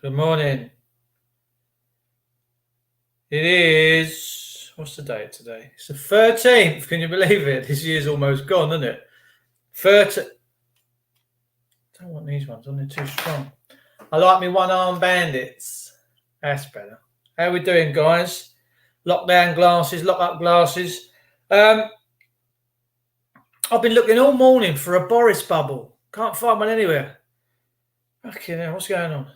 Good morning. It is, what's the date today? It's the 13th. Can you believe it? This year's almost gone, isn't it? 30. I don't want these ones on, they're too strong. I like me one-arm bandits. That's better. How we doing, guys? Lockdown glasses, lock-up glasses. I've been looking all morning for a Boris bubble. Can't find one anywhere. Okay, now what's going on?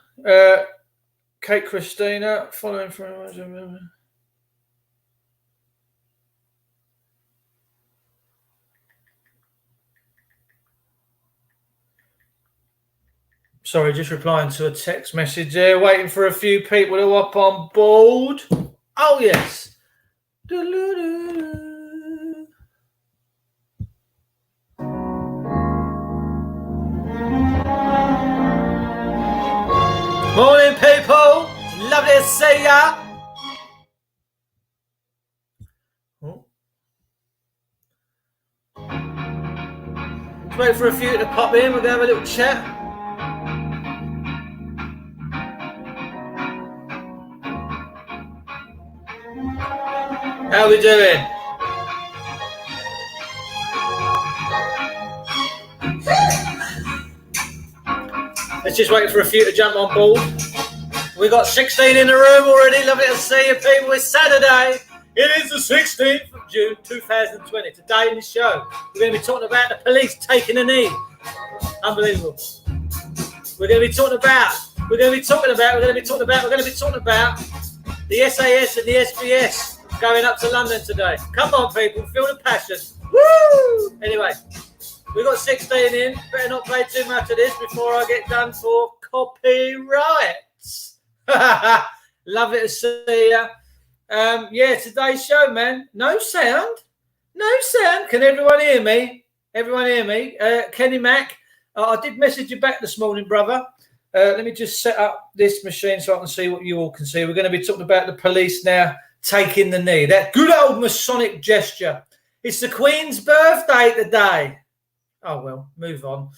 Kate Christina, following from... Sorry, just replying to a text message there, waiting for a few people to hop on board. Oh, yes. Morning, people. Lovely to see ya. Oh. Let's wait for a few to pop in. We're going to have a little chat. How are we doing? Let's just wait for a few to jump on board. We've got 16 in the room already. Lovely to see you, people. It's Saturday. It is the 16th of June, 2020. Today in the show, we're going to be talking about the police taking a knee. Unbelievable. We're going to be talking about the SAS and the SBS going up to London today. Come on, people. Feel the passion. Woo! Anyway, we've got 16 in. Better not play too much of this before I get done for copyrights. Lovely to see you. Yeah, today's show, man. No sound. Can everyone hear me? Kenny Mac, I did message you back this morning, brother. Let me just set up this machine so I can see what you all can see. We're going to be talking about the police now taking the knee. That good old Masonic gesture. It's the Queen's birthday today. Oh, well, move on.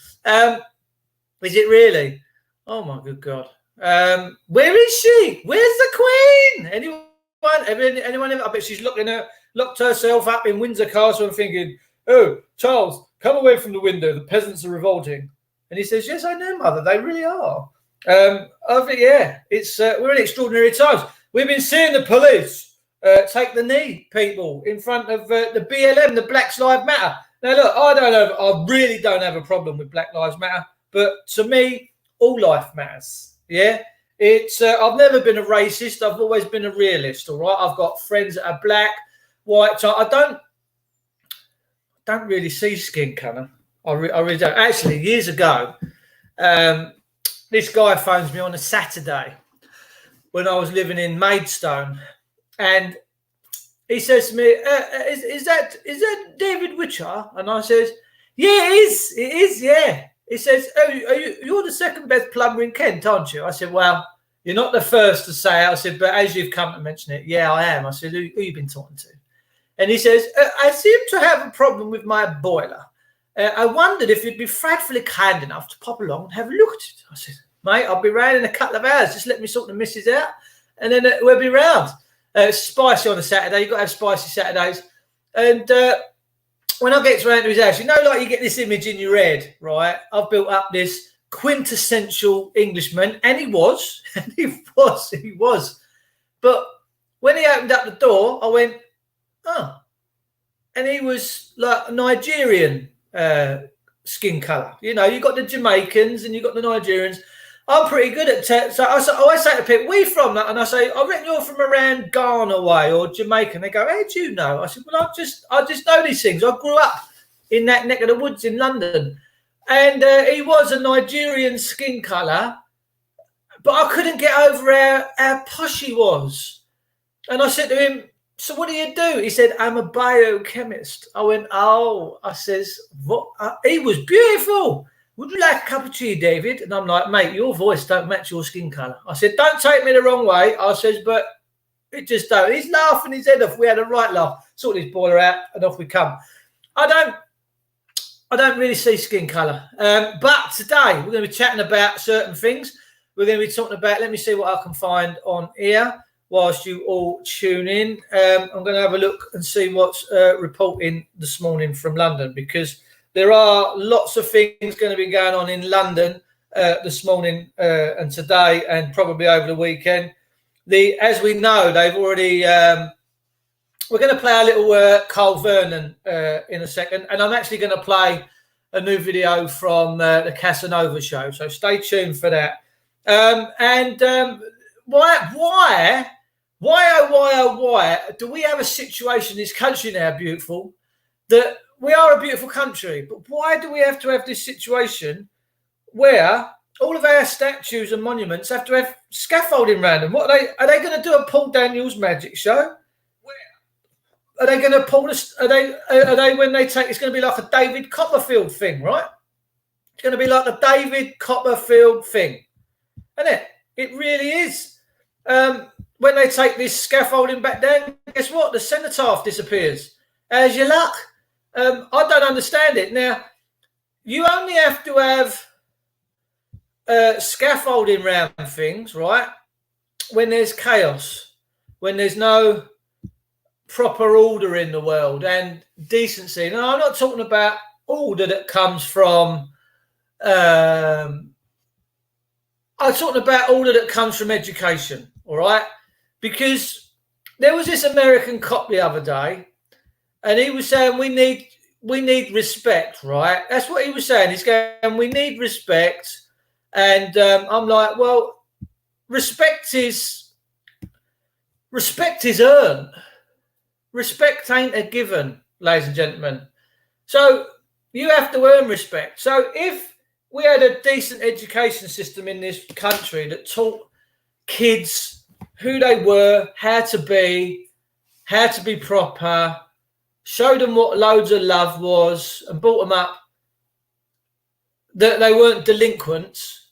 Is it really? Oh, my good God. Where is she? Where's the Queen? Anyone? I bet she's locked herself up in Windsor Castle and thinking, oh, Charles, come away from the window. The peasants are revolting. And he says, yes, I know, Mother. They really are. I think, yeah, we're in extraordinary times. We've been seeing the police take the knee, people, in front of the BLM, the Black Lives Matter. Now, look, I really don't have a problem with Black Lives Matter, but to me, all life matters. Yeah, I've never been a racist. I've always been a realist. All right, I've got friends that are black, white. So I don't really see skin colour. I really don't. Actually, years ago, this guy phones me on a Saturday when I was living in Maidstone, and he says to me, "Is that David Witcher?" And I says, "Yeah, it is. Yeah." He says, "Oh, you're the second best plumber in Kent, aren't you?" I said, "Well, you're not the first to say it." I said, "But as you've come to mention it, yeah, I am." I said, "Who you been talking to?" And he says, "I seem to have a problem with my boiler. I wondered if you'd be frightfully kind enough to pop along and have a look at it." I said, "Mate, I'll be round in a couple of hours. Just let me sort the missus out, and then we'll be round." It's spicy on a Saturday. You've got to have spicy Saturdays. And when I get around to his house, like you get this image in your head, right? I've built up this quintessential Englishman, and he was. But when he opened up the door, I went, oh. And he was like Nigerian skin colour. You got the Jamaicans and you got the Nigerians. I'm pretty good at so I always say to people, "Where you from?" And I say, "I reckon you're from around Ghana way or Jamaica." And they go, "How do you know?" I said, "Well, I just know these things. I grew up in that neck of the woods in London." And he was a Nigerian skin colour, but I couldn't get over how posh he was. And I said to him, "So what do you do?" He said, "I'm a biochemist." I went, "Oh," I says, "What?" He was beautiful. "Would you like a cup of tea, David?" And I'm like, "Mate, your voice don't match your skin colour." I said, "Don't take me the wrong way." I says, "But it just don't." He's laughing his head off. We had a right laugh. Sorted his boiler out and off we come. I don't really see skin colour. But today we're going to be chatting about certain things. we're going to be talking about. Let me see what I can find on here whilst you all tune in. I'm going to have a look and see what's reporting this morning from London, because there are lots of things going to be going on in London this morning and today, and probably over the weekend. As we know, they've already. We're going to play a little Carl Vernon in a second, and I'm actually going to play a new video from the Casanova show. So stay tuned for that. Why do we have a situation in this country now, beautiful, that we are a beautiful country, but why do we have to have this situation where all of our statues and monuments have to have scaffolding around them? What are they going to do a Paul Daniels magic show? Are they going to pull this? Are they when they take? It's going to be like a David Copperfield thing, right? It's going to be like the David Copperfield thing, isn't it? It really is. When they take this scaffolding back down, guess what? The cenotaph disappears. How's your luck? I don't understand it. Now, you only have to have scaffolding around things, right? When there's chaos, when there's no proper order in the world and decency. No, I'm not talking about order that comes from I'm talking about order that comes from education, all right? Because there was this American cop the other day, and he was saying we need respect, right? That's what he was saying. He's going, we need respect. And I'm like, well, respect is earned. Respect ain't a given, ladies and gentlemen. So you have to earn respect. So if we had a decent education system in this country that taught kids who they were, how to be proper, showed them what loads of love was, and brought them up that they weren't delinquents.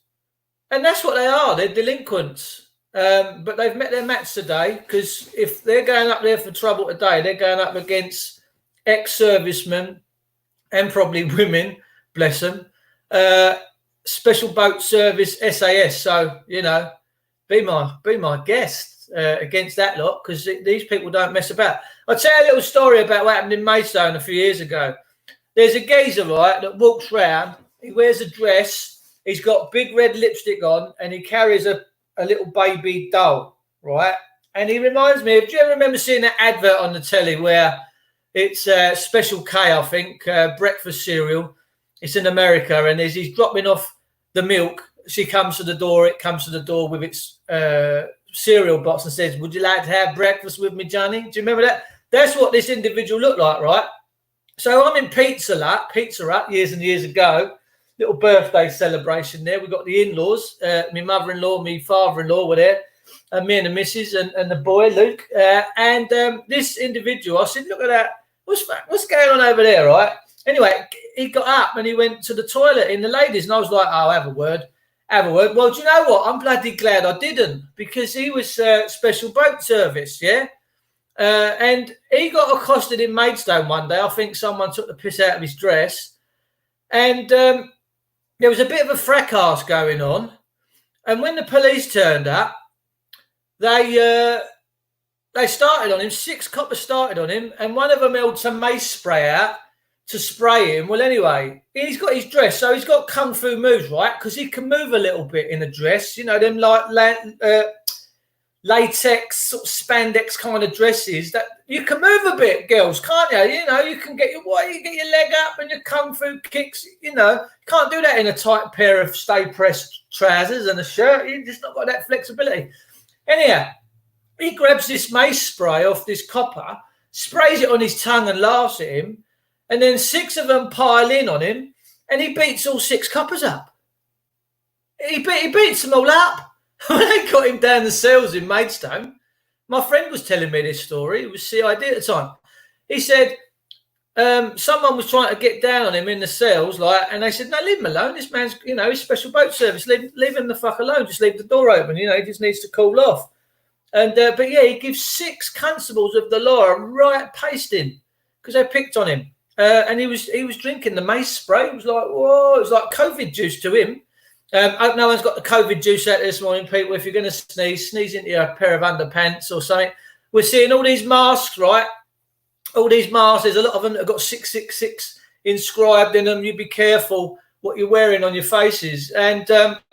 And that's what they are. They're delinquents. But they've met their match today, because if they're going up there for trouble today, they're going up against ex-servicemen and probably women, bless them, Special Boat Service, SAS. So, you know, be my guest against that lot, because these people don't mess about. I'll tell you a little story about what happened in Maidstone a few years ago. There's a geezer, right, that walks round. He wears a dress. He's got big red lipstick on, and he carries a little baby doll, right? And he reminds me of, do you ever remember seeing that advert on the telly where it's Special K, I think, breakfast cereal. It's in America, and as he's dropping off the milk, she comes to the door. It comes to the door with its cereal box and says, would you like to have breakfast with me, Johnny? Do you remember that? That's what this individual looked like, right? So I'm in Pizza Hut years and years ago. Little birthday celebration there. We got the in-laws, my mother-in-law, my father-in-law were there, and me and the missus and the boy Luke. And this individual, I said, "Look at that! What's going on over there?" Right. Anyway, he got up and he went to the toilet in the ladies, and I was like, "Oh, have a word." Well, do you know what? I'm bloody glad I didn't, because he was Special Boat Service, yeah. And he got accosted in Maidstone one day. I think someone took the piss out of his dress, and there was a bit of a fracas going on. And when the police turned up, they started on him. 6 coppers started on him, and one of them held some mace spray out to spray him. Well, anyway, he's got his dress, so he's got kung fu moves, right? Because he can move a little bit in a dress, you know, them like latex sort of spandex kind of dresses that you can move a bit, girls, can't you? You know, you can get your leg up and your kung fu kicks. You know, you can't do that in a tight pair of stay pressed trousers and a shirt. You just not got that flexibility. Anyhow, he grabs this mace spray off this copper, sprays it on his tongue and laughs at him, and then 6 of them pile in on him, and he beats all 6 coppers up. He beats them all up. When they got him down the cells in Maidstone, my friend was telling me this story. It was CID at the time. He said someone was trying to get down on him in the cells, and they said, "No, leave him alone. This man's, he's Special Boat Service. Leave him the fuck alone. Just leave the door open. He just needs to cool off." And but yeah, he gives 6 constables of the law a right pasting because they picked on him. And he was drinking the mace spray. It was like, whoa! It was like COVID juice to him. I hope no one's got the COVID juice out this morning, people. If you're going to sneeze into a pair of underpants or something. We're seeing all these masks, right? All these masks, there's a lot of them that have got 666 inscribed in them. You be careful what you're wearing on your faces. And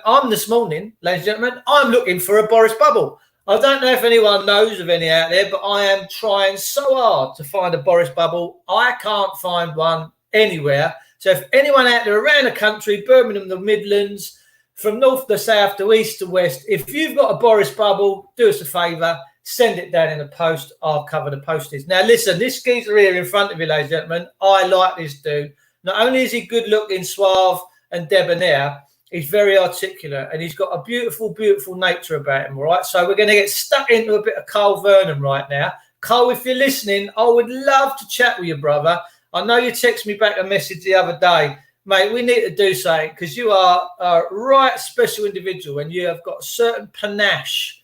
I'm this morning, ladies and gentlemen, I'm looking for a Boris bubble. I don't know if anyone knows of any out there, but I am trying so hard to find a Boris bubble. I can't find one anywhere. So if anyone out there around the country, Birmingham, the Midlands, from north to south to east to west, if you've got a Boris bubble, do us a favour, send it down in the post. I'll cover the postage. Now, listen, this geezer here in front of you, ladies and gentlemen, I like this dude. Not only is he good looking, suave and debonair, he's very articulate and he's got a beautiful, beautiful nature about him, right? So we're going to get stuck into a bit of Carl Vernon right now. Carl, if you're listening, I would love to chat with you, brother. I know you texted me back a message the other day. Mate, we need to do something because you are a right special individual and you have got a certain panache.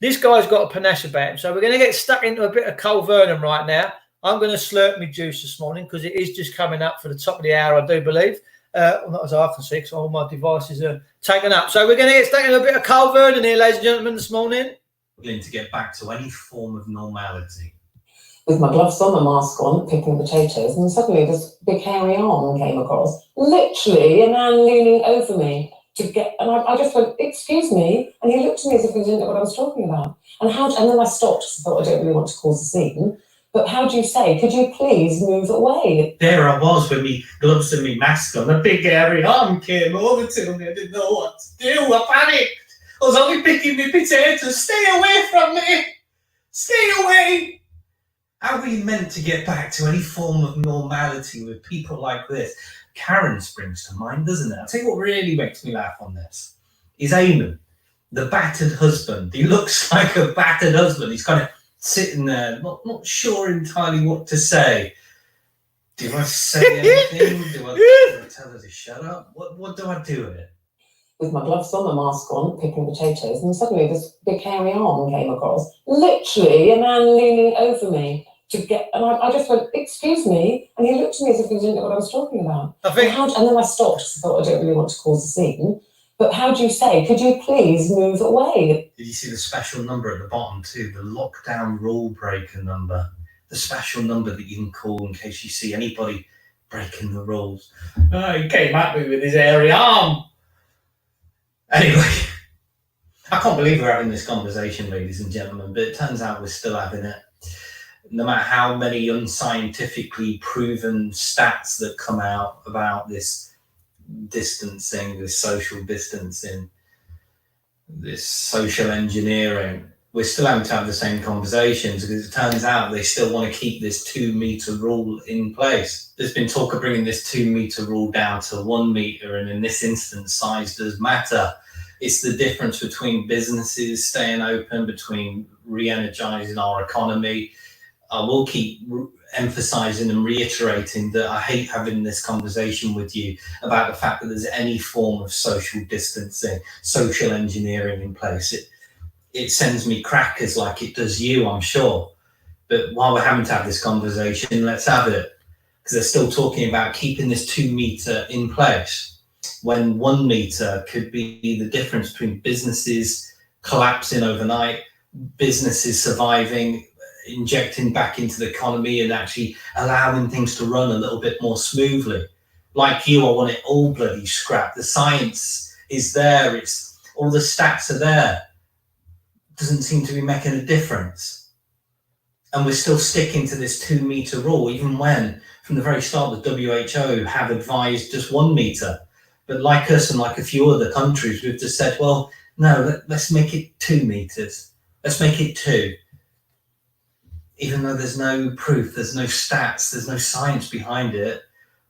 This guy's got a panache about him. So we're going to get stuck into a bit of Carl Vernon right now. I'm going to slurp my juice this morning because it is just coming up for the top of the hour, I do believe. Well, not as I can see, because all my devices are taken up. So we're going to get stuck into a bit of Carl Vernon here, ladies and gentlemen, this morning. To get back to any form of normality. With my gloves on, my mask on, picking potatoes, and suddenly this big hairy arm came across. Literally, a man leaning over me to get, and I just went, "Excuse me," and he looked at me as if he didn't know what I was talking about. And then I stopped because I thought I don't really want to cause a scene. But how do you say, "Could you please move away"? There I was with me gloves and me mask on. A big hairy arm came over to me. I didn't know what to do. I panicked. I was only picking my potatoes. Stay away from me. Stay away. How are we meant to get back to any form of normality with people like this? Karen springs to mind, doesn't it? I'll tell you what really makes me laugh on this. Is Eamon, the battered husband. He looks like a battered husband. He's kind of sitting there, not sure entirely what to say. Do I say anything? Do I tell her to shut up? What do I do with it? With my gloves on, my mask on, picking potatoes, and suddenly this big hairy arm came across. Literally, a man leaning over me to get, and I just went, "Excuse me," and he looked at me as if he didn't know what I was talking about. And then I stopped because I thought I don't really want to cause a scene. But how do you say, "Could you please move away"? Did you see the special number at the bottom too? The lockdown rule breaker number. The special number that you can call in case you see anybody breaking the rules. Oh, he came at me with his hairy arm. Anyway, I can't believe we're having this conversation, ladies and gentlemen, but it turns out we're still having it. No matter how many unscientifically proven stats that come out about this distancing, this social distancing, this social engineering, we're still having to have the same conversations because it turns out they still want to keep this 2 meter rule in place. There's been talk of bringing this 2 meter rule down to 1 meter, and in this instance, size does matter. It's the difference between businesses staying open, between re-energizing our economy. I will keep emphasizing and reiterating that I hate having this conversation with you about the fact that there's any form of social distancing, social engineering in place. It sends me crackers like it does you, I'm sure. But while we're having to have this conversation, let's have it. Because they're still talking about keeping this 2 meter in place when 1 meter could be the difference between businesses collapsing overnight, businesses surviving, injecting back into the economy and actually allowing things to run a little bit more smoothly. Like you, I want it all bloody scrapped. The science is there. It's all the stats are there. Doesn't seem to be making a difference. And we're still sticking to this 2 meter rule, even when from the very start, the WHO have advised just 1 meter. But like us and like a few other countries, we've just said, well, no, let's make it 2 meters. Let's make it 2. Even though there's no proof, there's no stats, there's no science behind it.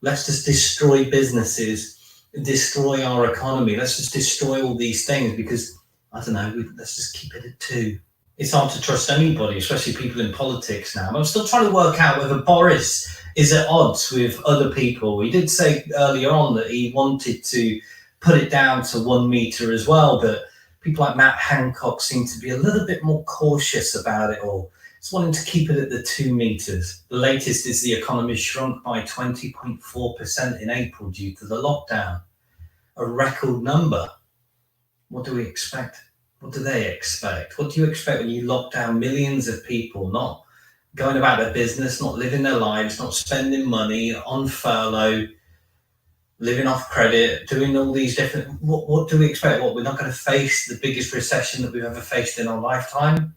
Let's just destroy businesses, destroy our economy. Let's just destroy all these things because, I don't know, let's just keep it at 2. It's hard to trust anybody, especially people in politics now. I'm still trying to work out whether Boris is at odds with other people. He did say earlier on that he wanted to put it down to 1 meter as well, but people like Matt Hancock seem to be a little bit more cautious about it all. Just wanting to keep it at the 2 meters. The latest is the economy shrunk by 20.4% in April due to the lockdown. a record number. What do we expect? What do they expect? What do you expect when you lock down millions of people not going about their business, not living their lives, not spending money, on furlough, living off credit, doing all these different... What do we expect? What, we're not going to face the biggest recession that we've ever faced in our lifetime?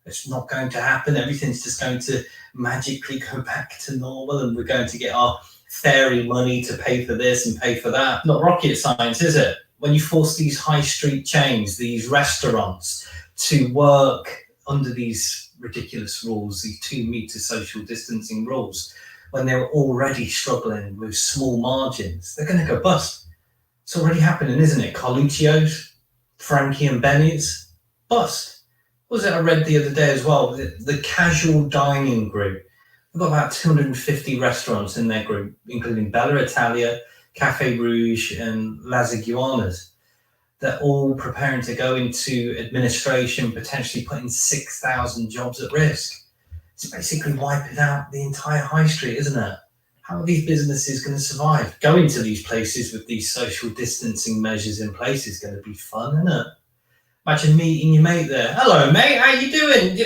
It's not going to happen. Everything's just going to magically go back to normal, and we're going to get our fairy money to pay for this and pay for that. Not rocket science, is it? When you force these high street chains, these restaurants to work under these ridiculous rules, these 2 meter social distancing rules, when they're already struggling with small margins, they're going to go bust. It's already happening, isn't it? Carluccio's, Frankie and Benny's, bust. What was it I read the other day as well? The casual dining group. They've got about 250 restaurants in their group, including Bella Italia, Cafe Rouge, and Las Iguanas. They're all preparing to go into administration, potentially putting 6,000 jobs at risk. It's basically wiping out the entire high street, isn't it? How are these businesses going to survive? Going to these places with these social distancing measures in place is going to be fun, isn't it? Imagine meeting your mate there. Hello, mate. How you doing?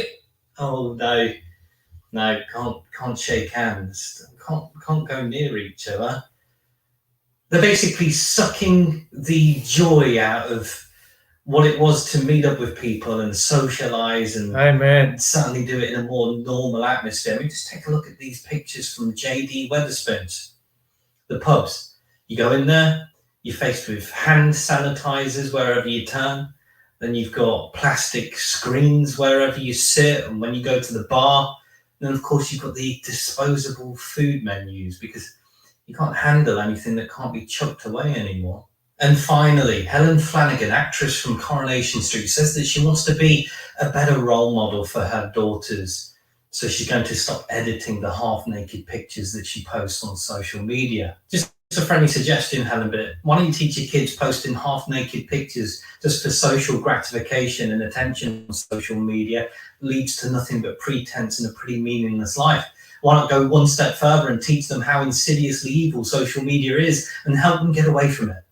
Oh no, can't shake hands. Can't go near each other. They're basically sucking the joy out of what it was to meet up with people and socialize and suddenly do it in a more normal atmosphere. I mean, just take a look at these pictures from JD Wetherspoons, the pubs. You go in there, you're faced with hand sanitizers wherever you turn. Then you've got plastic screens wherever you sit. And when you go to the bar, then of course you've got the disposable food menus, because you can't handle anything that can't be chucked away anymore. And finally, Helen Flanagan, actress from Coronation Street, says that she wants to be a better role model for her daughters. So she's going to stop editing the half-naked pictures that she posts on social media. Just a friendly suggestion, Helen, but why don't you teach your kids posting half-naked pictures just for social gratification and attention on social media leads to nothing but pretense and a pretty meaningless life? Why not go one step further and teach them how insidiously evil social media is and help them get away from it?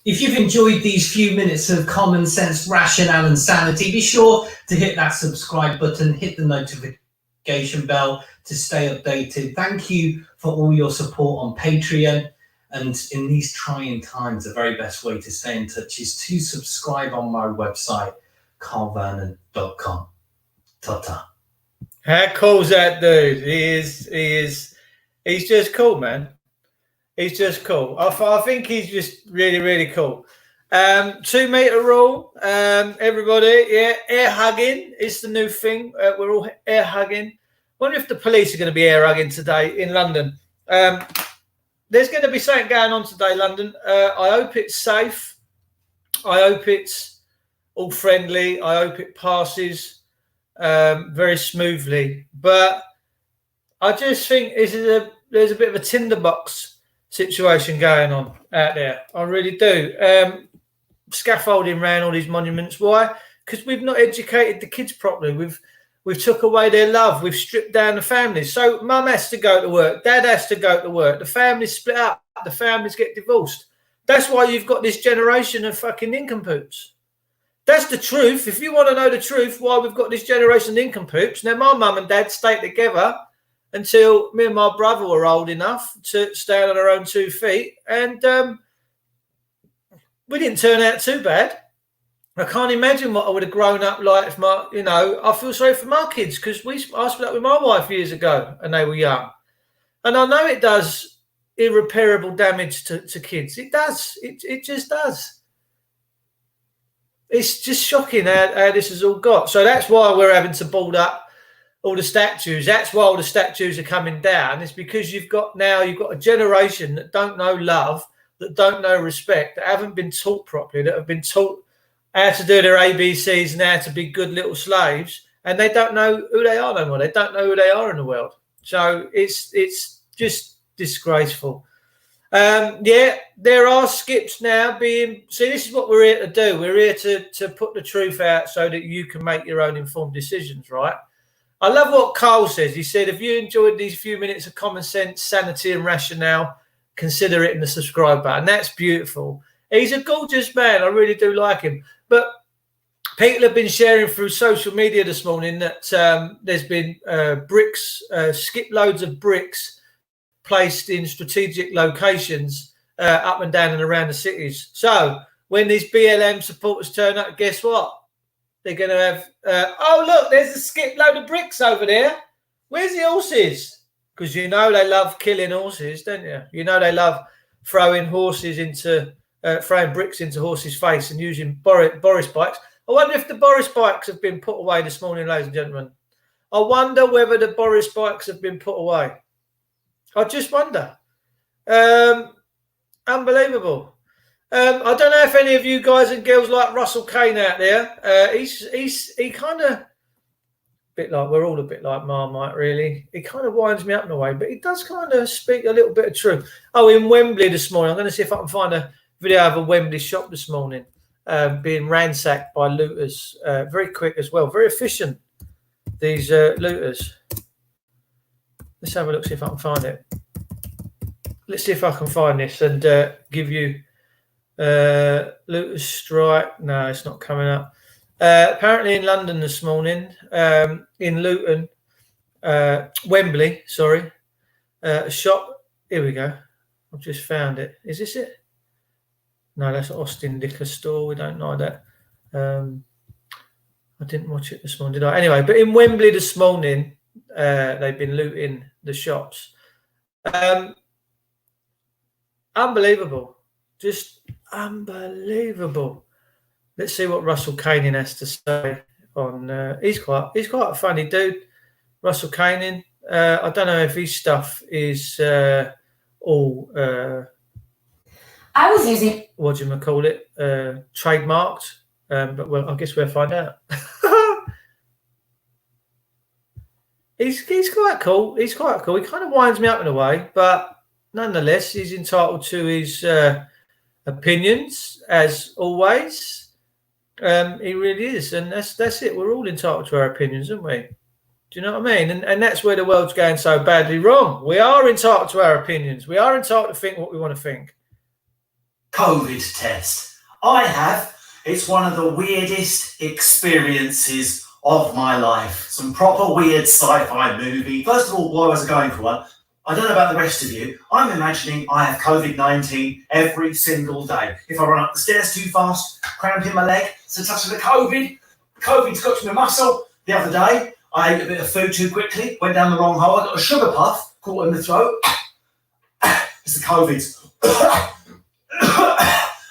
If you've enjoyed these few minutes of common sense, rationale and sanity, be sure to hit that subscribe button, hit the notification bell to stay updated. Thank you for all your support on Patreon. And in these trying times, the very best way to stay in touch is to subscribe on my website, carlvernon.com. Ta-ta. How cool's that dude? He's just cool, man. He's just cool. I think he's just really, really cool. 2 meter rule. Everybody, yeah, air hugging is the new thing. We're all air hugging. Wonder if the police are going to be air hugging today in London. There's going to be something going on today, London. I hope it's safe. I hope it's all friendly. I hope it passes very smoothly. But I just think there's a bit of a tinderbox situation going on out there. I really do. Scaffolding around all these monuments. Why? Because we've not educated the kids properly. We've took away their love. We've stripped down the families. So mum has to go to work. Dad has to go to work. The families split up. The families get divorced. That's why you've got this generation of fucking nincompoops. That's the truth. If you want to know the truth, why we've got this generation of nincompoops. Now, my mum and dad stayed together until me and my brother were old enough to stand on our own 2 feet. And we didn't turn out too bad. I can't imagine what I would have grown up like if I feel sorry for my kids, because I split up with my wife years ago and they were young. And I know it does irreparable damage to kids. It does. It just does. It's just shocking how this has all got. So that's why we're having to board up all the statues. That's why all the statues are coming down. It's because you've got a generation that don't know love, that don't know respect, that haven't been taught properly, that have been taught how to do their ABCs and how to be good little slaves, and they don't know who they are no more. They don't know who they are in the world. So it's just disgraceful. There are skips now being... See, this is what we're here to do. We're here to put the truth out so that you can make your own informed decisions, right? I love what Carl says. He said, if you enjoyed these few minutes of common sense, sanity and rationale, consider hitting the subscribe button. That's beautiful. He's a gorgeous man. I really do like him. But people have been sharing through social media this morning that there's been bricks, skip loads of bricks placed in strategic locations up and down and around the cities. So when these BLM supporters turn up, guess what? They're going to have, oh, look, there's a skip load of bricks over there. Where's the horses? Because you know they love killing horses, don't you? You know they love throwing horses into, throwing bricks into horses' face and using Boris bikes. I wonder if the Boris bikes have been put away this morning, ladies and gentlemen. I wonder whether the Boris bikes have been put away. I just wonder. Unbelievable. I don't know if any of you guys and girls like Russell Kane out there. He kind of, bit like, we're all a bit like Marmite, really. He kind of winds me up in a way, but he does kind of speak a little bit of truth. Oh, in Wembley this morning, I'm going to see if I can find a video of a Wembley shop this morning being ransacked by looters. Very quick as well, very efficient, these looters. Let's have a look, see if I can find it. Let's see if I can find this and give you looters strike. No, it's not coming up. Apparently in London this morning, in Luton, Wembley, sorry, a shop. Here we go. I've just found it. Is this it? No, that's Austin Liquor Store. We don't know that. I didn't watch it this morning, did I? Anyway, but in Wembley this morning, they've been looting the shops. Unbelievable. Just unbelievable. Let's see what Russell Kane has to say on. He's quite a funny dude, Russell Kane. I don't know if his stuff is all. I was using. What do you call it? Trademarked. But well, I guess we'll find out. He's quite cool. He's quite cool. He kind of winds me up in a way, but nonetheless, he's entitled to his opinions as always. He really is, and that's it. We're all entitled to our opinions, aren't we? Do you know what I mean? And that's where the world's going so badly wrong. We are entitled to our opinions. We are entitled to think what we want to think. COVID test. I have. It's one of the weirdest experiences of my life. Some proper weird sci-fi movie. First of all, while I was going for one, I don't know about the rest of you. I'm imagining I have COVID-19 every single day. If I run up the stairs too fast, cramp in my leg, it's a touch of the COVID. COVID's got to my muscle. The other day, I ate a bit of food too quickly, went down the wrong hole. I got a sugar puff, caught in the throat. It's the COVID's.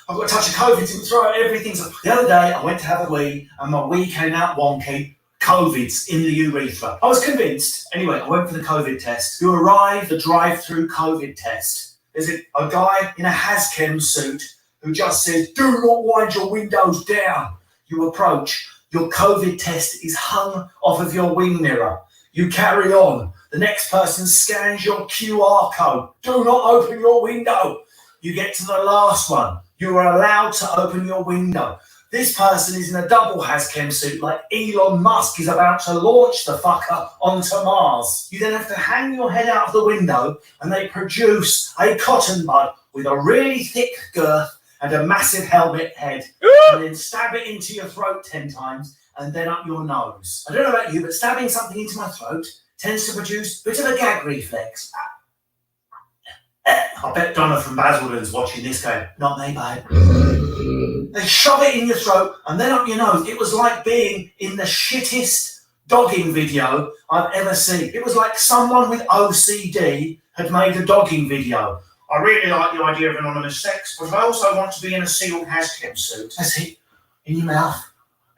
I've got a touch of COVID in the throat. Everything's. The other day, I went to have a wee, and my wee came out wonky. COVID's in the urethra. I was convinced. Anyway, I went for the COVID test. You arrive, the drive-through COVID test. There's a guy in a Hazchem suit who just says, "Do not wind your windows down." You approach. Your COVID test is hung off of your wing mirror. You carry on. The next person scans your QR code. Do not open your window. You get to the last one. You are allowed to open your window. This person is in a double Hazchem suit like Elon Musk is about to launch the fucker onto Mars. You then have to hang your head out of the window and they produce a cotton bud with a really thick girth and a massive helmet head and then stab it into your throat 10 times and then up your nose. I don't know about you, but stabbing something into my throat tends to produce a bit of a gag reflex. I bet Donna from Basildon's watching this going, "Not me, babe." They shove it in your throat and then up your nose. It was like being in the shittest dogging video I've ever seen. It was like someone with OCD had made a dogging video. I really like the idea of anonymous sex, but I also want to be in a sealed Hazchem suit. That's it. In your mouth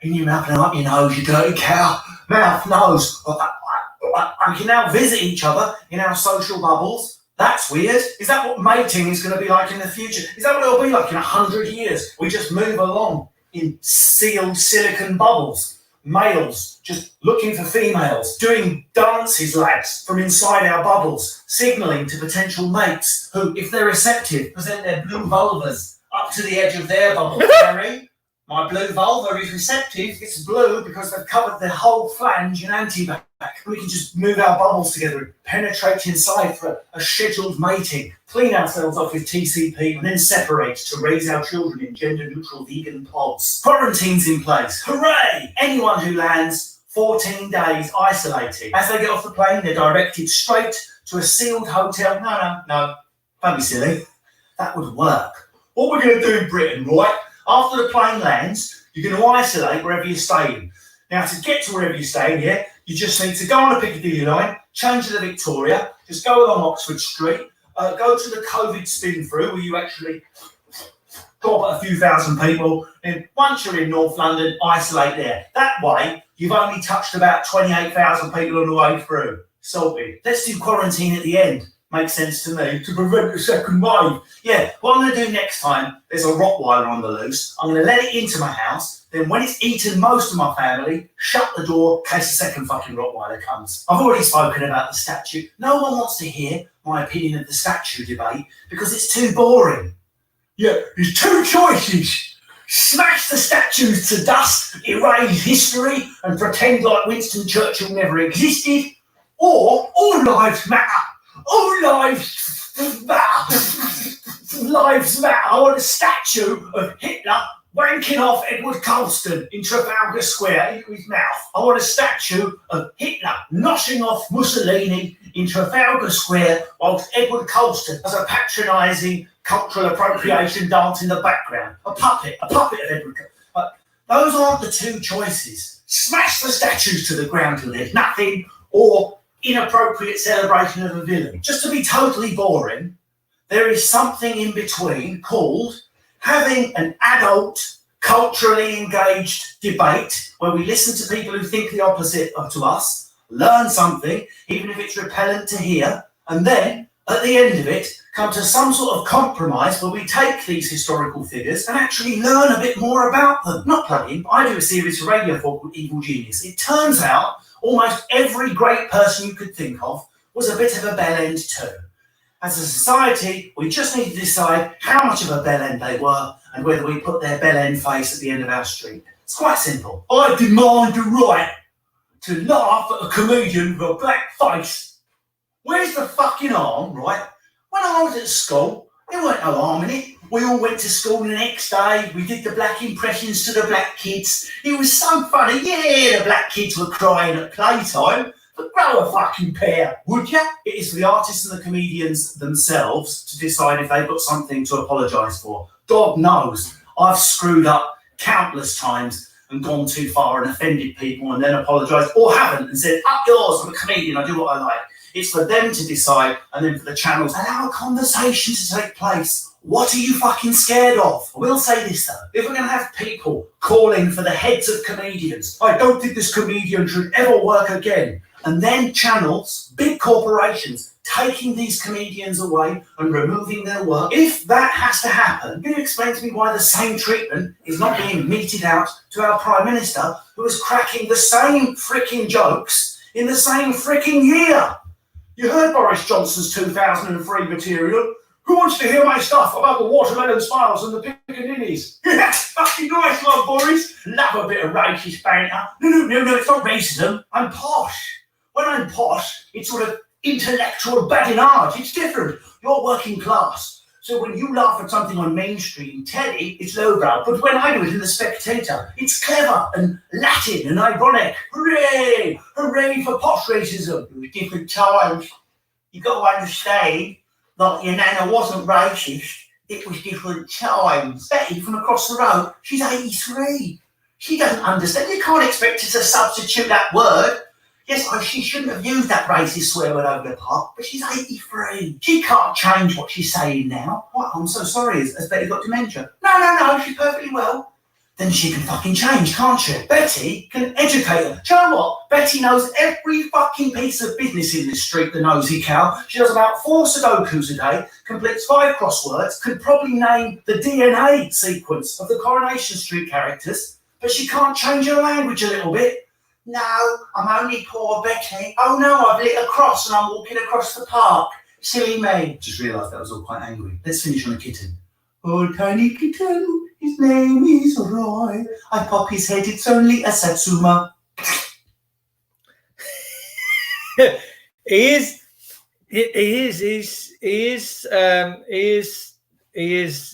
and up your nose, you dirty cow. Mouth, nose. I can now visit each other in our social bubbles. That's weird. Is that what mating is going to be like in the future? Is that what it'll be like in 100 years? We just move along in sealed silicon bubbles. Males just looking for females, doing dances, lads, from inside our bubbles, signalling to potential mates who, if they're receptive, present their blue vulvas up to the edge of their bubble. Harry, my blue vulva is receptive. It's blue because they've covered their whole flange in antibacterial We can just move our bubbles together and penetrate inside for a scheduled mating, clean ourselves off with TCP, and then separate to raise our children in gender-neutral vegan pods. Quarantine's in place. Hooray! Anyone who lands 14 days isolated. As they get off the plane, they're directed straight to a sealed hotel. No, don't be silly. That would work. What we're going to do in Britain, right? After the plane lands, you're going to isolate wherever you're staying. Now, to get to wherever you're staying here, you just need to go on the Piccadilly line, change to the Victoria, just go along Oxford Street, go to the COVID spin-through where you actually drop a few thousand people, and once you're in North London, isolate there. That way, you've only touched about 28,000 people on the way through. Sorted. Let's do quarantine at the end. Makes sense to me, to prevent a second wave. Yeah, what I'm going to do next time, there's a Rottweiler on the loose. I'm going to let it into my house. Then when it's eaten most of my family, shut the door in case a second fucking Rottweiler comes. I've already spoken about the statue. No one wants to hear my opinion of the statue debate because it's too boring. Yeah, there's two choices. Smash the statues to dust, erase history, and pretend like Winston Churchill never existed. Or all lives matter. All lives matter. Lives matter. I want a statue of Hitler wanking off Edward Colston in Trafalgar Square into his mouth. I want a statue of Hitler noshing off Mussolini in Trafalgar Square whilst Edward Colston has a patronising cultural appropriation dance in the background. A puppet of Edward Colston. But those aren't the two choices. Smash the statues to the ground till there's nothing, or inappropriate celebration of a villain. Just to be totally boring, there is something in between called having an adult, culturally engaged debate where we listen to people who think the opposite to us, learn something, even if it's repellent to hear, and then, at the end of it, come to some sort of compromise where we take these historical figures and actually learn a bit more about them. Not plugging, I do a series for Radio 4 called Evil Genius. It turns out almost every great person you could think of was a bit of a bellend too. As a society, we just need to decide how much of a bellend they were and whether we put their bellend face at the end of our street. It's quite simple. I demand the right to laugh at a comedian with a black face. Where's the fucking arm, right? When I was at school, there weren't no arm in it. We all went to school the next day. We did the black impressions to the black kids. It was so funny. Yeah, the black kids were crying at playtime. But grow a fucking pair, would ya? It is for the artists and the comedians themselves to decide if they've got something to apologise for. God knows I've screwed up countless times and gone too far and offended people and then apologised, or haven't, and said, up yours, I'm a comedian, I do what I like. It's for them to decide, and then for the channels, allow a conversation to take place. What are you fucking scared of? I will say this though, if we're going to have people calling for the heads of comedians, I don't think this comedian should ever work again, and then channels, big corporations, taking these comedians away and removing their work, if that has to happen, can you explain to me why the same treatment is not being meted out to our Prime Minister, who is cracking the same freaking jokes in the same freaking year? You heard Boris Johnson's 2003 material. Who wants to hear my stuff about the watermelon smiles and the Piccadillys? That's fucking nice one, Boris. Love a bit of racist banter. No, it's not racism. I'm posh. When I'm posh, it's sort of intellectual badinage. It's different. You're working class. So when you laugh at something on mainstream telly, it's lowbrow. But when I do it in The Spectator, it's clever and Latin and ironic. Hooray! Hooray for posh racism. It was different times. You got to understand that your nana wasn't racist. It was different times. Betty from across the road, she's 83. She doesn't understand. You can't expect her to substitute that word. Yes, she shouldn't have used that racist swear word over the pot, but she's 83. She can't change what she's saying now. What? I'm so sorry. Has Betty got dementia? No, she's perfectly well. Then she can fucking change, can't she? Betty can educate her. Do you know what? Betty knows every fucking piece of business in this street, the nosy cow. She does about 4 Sudokus a day, completes 5 crosswords, could probably name the DNA sequence of the Coronation Street characters, but she can't change her language a little bit. No, I'm only poor Betty. Oh no, I've lit a cross and I'm walking across the park. Silly me. Just realised that was all quite angry. Let's finish on a kitten. Oh, tiny kitten, his name is Roy. I pop his head, it's only a Satsuma. he is. He is,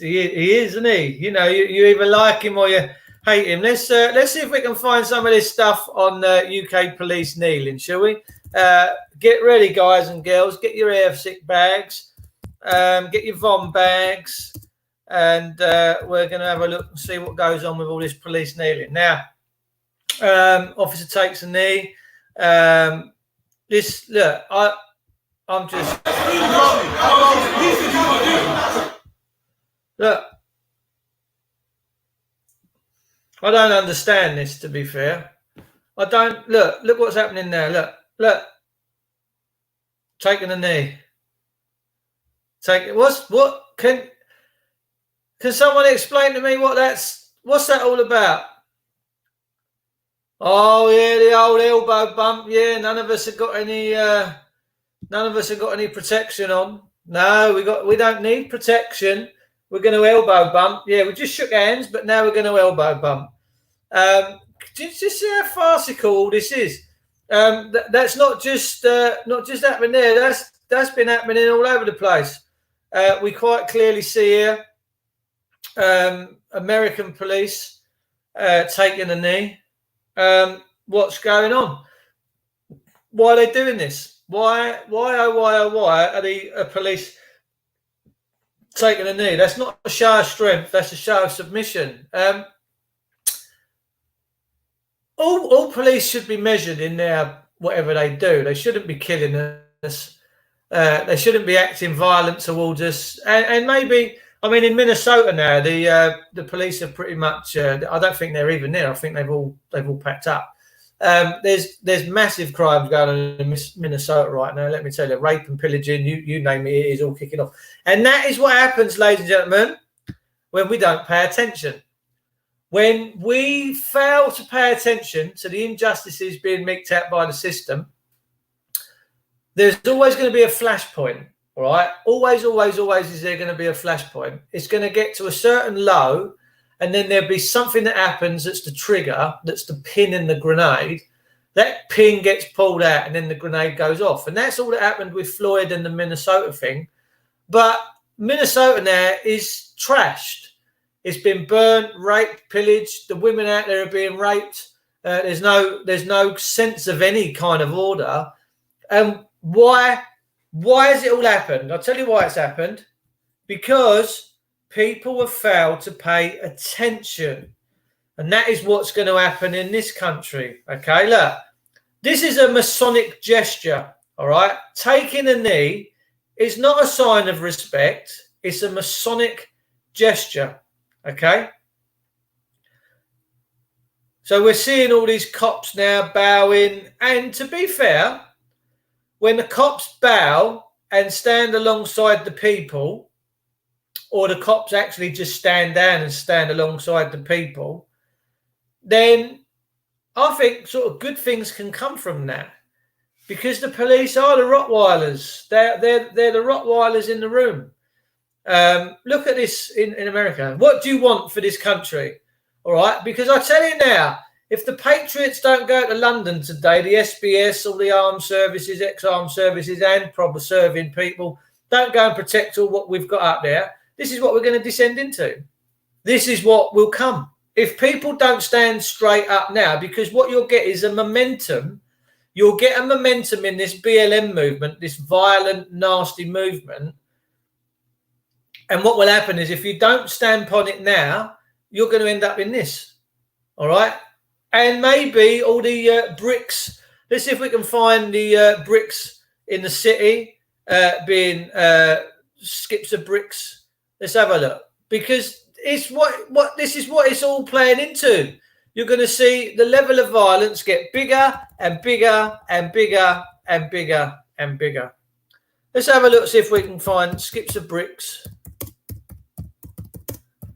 isn't he? You know, you either like him or you hate him. Let's see if we can find some of this stuff on UK police kneeling, shall we? Get ready, guys and girls. Get your airsick bags. Get your vom bags, and we're going to have a look and see what goes on with all this police kneeling. Now, officer takes a knee. This look, I'm just look. I don't understand this, to be fair. I don't look what's happening there. Look. Taking a knee. What can someone explain to me what's that all about? Oh yeah, the old elbow bump. Yeah, none of us have got any protection on. No, we don't need protection. We're going to elbow bump. Yeah, we just shook hands, but now we're going to elbow bump. Just see how farcical all this is. That's not just happening there. That's been happening all over the place. We quite clearly see here American police taking a knee. What's going on? Why are they doing this? Why are the police taking a knee? That's not a show of strength. That's a show of submission. All police should be measured in their whatever they do. They shouldn't be killing us. They shouldn't be acting violent towards us. And maybe, I mean, in Minnesota now, the police are pretty much. I don't think they're even there. I think they've all packed up. There's massive crimes going on in Minnesota right now. Let me tell you, rape and pillaging, you name it, it is all kicking off. And that is what happens, ladies and gentlemen, when we don't pay attention. When we fail to pay attention to the injustices being meted out by the system, there's always going to be a flashpoint, all right? Always is there going to be a flashpoint. It's going to get to a certain low, and then there'll be something that happens that's the trigger, that's the pin in the grenade. That pin gets pulled out, and then the grenade goes off. And that's all that happened with Floyd and the Minnesota thing. But Minnesota now is trashed. It's been burnt, raped, pillaged. The women out there are being raped. There's no sense of any kind of order. Why has it all happened? I'll tell you why it's happened. Because people have failed to pay attention. And that is what's going to happen in this country. Okay, look. This is a Masonic gesture, all right? Taking a knee is not a sign of respect. It's a Masonic gesture, okay? So we're seeing all these cops now bowing. And to be fair, when the cops bow and stand alongside the people, or the cops actually just stand down and stand alongside the people, then I think sort of good things can come from that. Because the police are the Rottweilers. They're the Rottweilers in the room. Look at this in America. What do you want for this country? All right? Because I tell you now, if the Patriots don't go to London today, the SBS, all the armed services, ex-armed services, and proper serving people don't go and protect all what we've got up there, this is what we're going to descend into. This is what will come. If people don't stand straight up now, because what you'll get is a momentum. You'll get a momentum in this BLM movement, this violent, nasty movement. And what will happen is if you don't stand upon it now, you're going to end up in this. All right? And maybe all the bricks. Let's see if we can find the bricks in the city being skips of bricks. Let's have a look. Because it's this is what it's all playing into. You're going to see the level of violence get bigger and bigger and bigger and bigger and bigger. Let's have a look, see if we can find skips of bricks.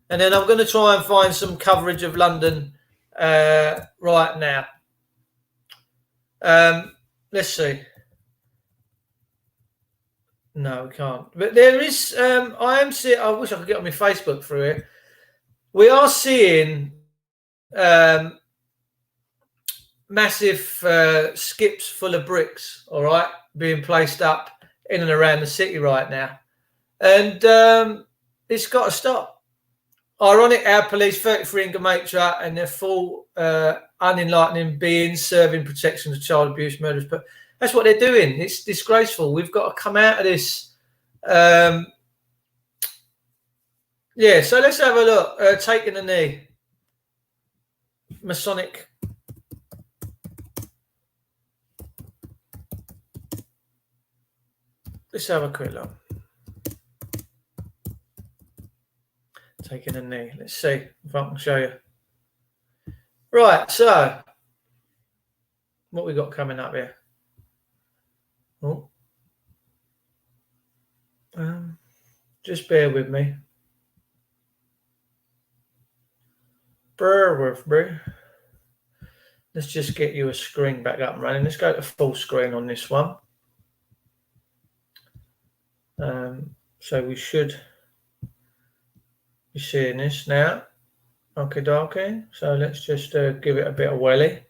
And then I'm going to try and find some coverage of London right now. Let's see. No, we can't. But there is, I am seeing, I wish I could get on my Facebook through it. We are seeing massive skips full of bricks, all right, being placed up in and around the city right now. And it's got to stop. Ironic, our police, 33 in Gamatra, and they're full unenlightening beings serving protection to child abuse murderers. But that's what they're doing. It's disgraceful. We've got to come out of this. Yeah, so let's have a look. Taking a knee. Masonic. Let's have a quick look. Taking a knee. Let's see if I can show you. Right, so what we got coming up here? Oh, just bear with me. Bear with me. Let's just get you a screen back up and running. Let's go to full screen on this one. So we should be seeing this now. Okay, dokie. So let's just give it a bit of welly.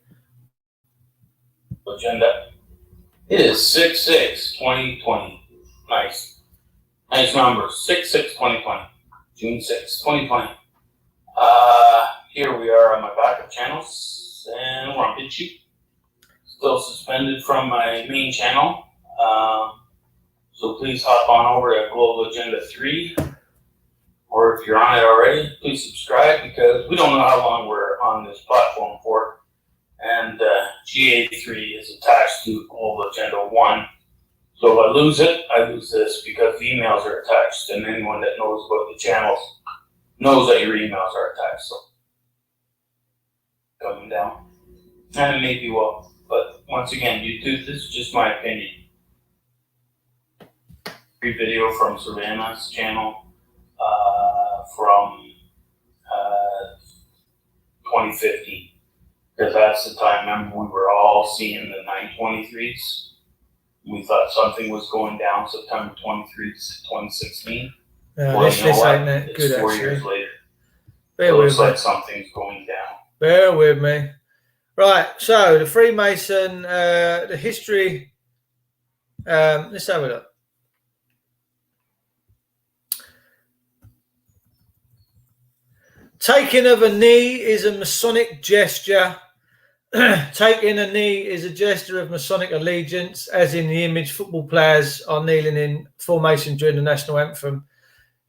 Agenda is 6/6/2020. Nice number. 6/6/2020. June 6, 2020. Here we are on my backup channels, and we're on BitChute. Still suspended from my main channel. So please hop on over to Global Agenda 3. Or if you're on it already, please subscribe, because we don't know how long we're on this platform for. And GA3 is attached to Global Agenda 1. So if I lose it, I lose this, because the emails are attached, and anyone that knows about the channels knows that your emails are attached. So coming down. And it may be well. But once again, YouTube, this is just my opinion. Free video from Savannah's channel. From 2015, because that's the time, remember, we were all seeing the 923s. We thought something was going down September 23rd, 2016. This ain't that it's good, 4 actually. years later. Bear It looks with me. like something's going down. Bear with me. Right, so the Freemason, the history. Let's have a look. Taking of a knee is a Masonic gesture. Taking a knee is a gesture of Masonic allegiance, as in the image football players are kneeling in formation during the national anthem.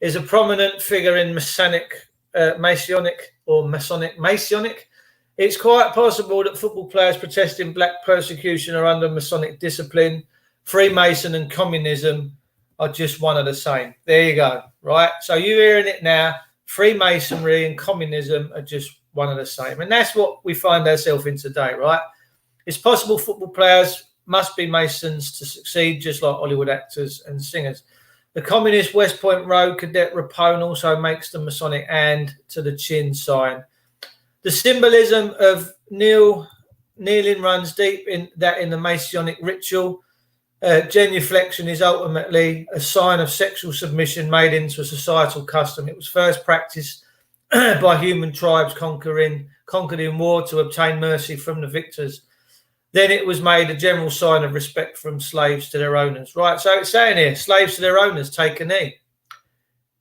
Is a prominent figure in Masonic. It's quite possible that football players protesting black persecution are under Masonic discipline. Freemason and communism are just one of the same. There you go. Right. So you're hearing it now. Freemasonry and communism are just one of the same. And that's what we find ourselves in today, right? It's possible football players must be Masons to succeed, just like Hollywood actors and singers. The communist West Point Road cadet Rapone also makes the Masonic hand to the chin sign. The symbolism of kneeling runs deep in the Masonic ritual. Genuflection is ultimately a sign of sexual submission made into a societal custom. It was first practiced by human tribes conquered in war to obtain mercy from the victors. Then it was made a general sign of respect from slaves to their owners. Right, so it's saying here, slaves to their owners, take a knee.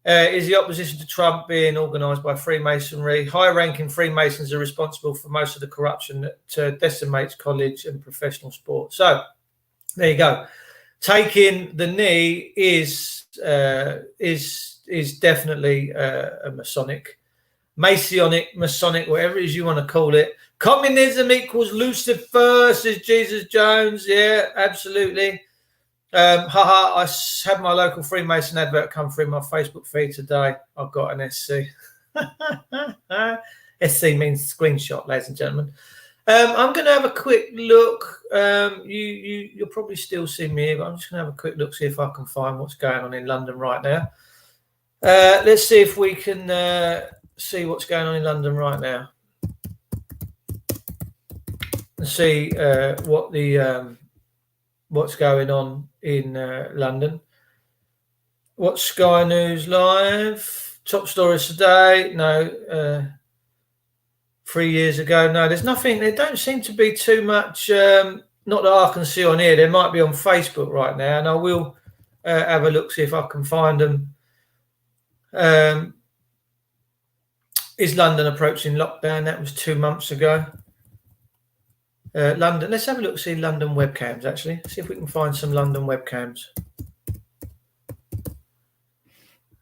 Is the opposition to Trump being organised by Freemasonry? High-ranking Freemasons are responsible for most of the corruption that decimates college and professional sport. So, there you go. Taking the knee is definitely a Masonic, whatever it is you want to call it. Communism equals Lucifer, says Jesus Jones. Yeah, absolutely. I had my local Freemason advert come through my Facebook feed today. I've got an SC. SC means screenshot, ladies and gentlemen. I'm going to have a quick look. You'll probably still see me here, but I'm just going to have a quick look, see if I can find what's going on in London right now. Let's see if we can see what's going on in London right now. Let's see what's going on in London. What's Sky News Live? Top stories today? No. 3 years ago. No, there's nothing. There don't seem to be too much. Not that I can see on here. There might be on Facebook right now, and I will have a look, see if I can find them. Is London approaching lockdown? That was 2 months ago. London. Let's have a look. See London webcams. Actually, see if we can find some London webcams.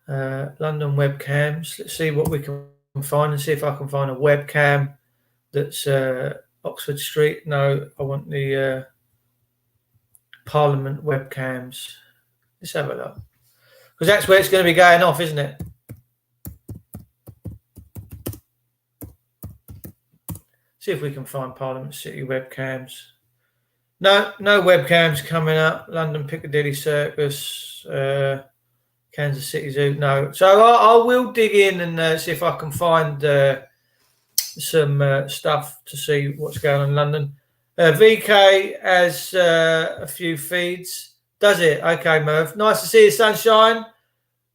London webcams. Let's see what we can find and see if I can find a webcam that's Oxford Street. No, I want the Parliament webcams. Let's have a look, because that's where it's going to be going off, isn't it? See if we can find Parliament City webcams. No webcams coming up. London Piccadilly Circus, Kansas City Zoo. No. So I will dig in and see if I can find some stuff to see what's going on in London. VK has a few feeds. Does it? Okay, Merv. Nice to see you, Sunshine.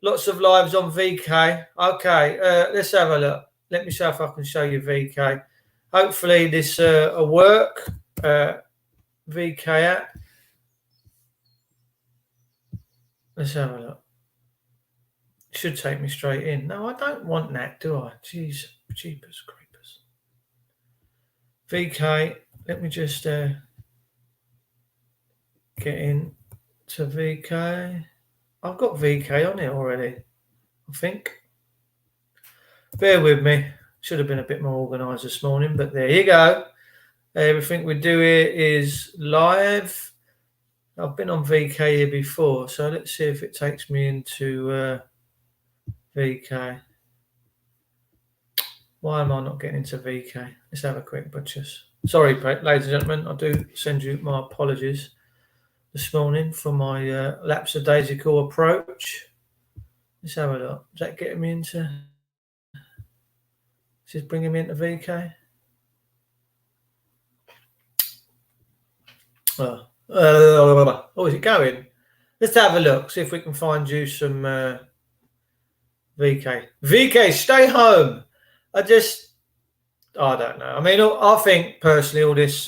Lots of lives on VK. Okay, let's have a look. Let me see if I can show you VK. Hopefully this will work. VK app. Let's have a look. Should take me straight in. No, I don't want that, do I? Jeez, jeepers creepers. VK. Let me just get in to VK. I've got VK on it already, I think. Bear with me. Should have been a bit more organised this morning, but there you go. Everything we do here is live. I've been on VK here before, so let's see if it takes me into VK. Why am I not getting into VK? Let's have a quick butchers. Sorry, ladies and gentlemen, I do send you my apologies this morning for my lapsadaisical approach. Let's have a look. Is that getting me into... Is this bringing me into VK? Oh, is it going? Let's have a look. See if we can find you some VK. VK, stay home. I don't know. I mean, I think personally all this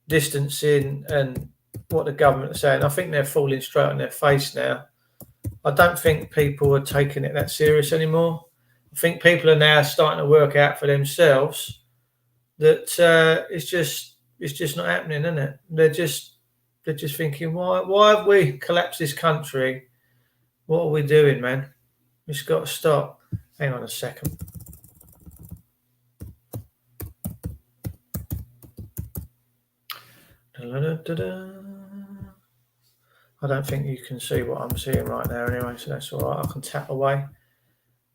distancing and what the government are saying, I think they're falling straight on their face now. I don't think people are taking it that serious anymore. I think people are now starting to work out for themselves that it's just not happening, isn't it? They're just thinking, why have we collapsed this country? What are we doing, man? It's got to stop. Hang on a second. I don't think you can see what I'm seeing right now anyway, so that's all right. I can tap away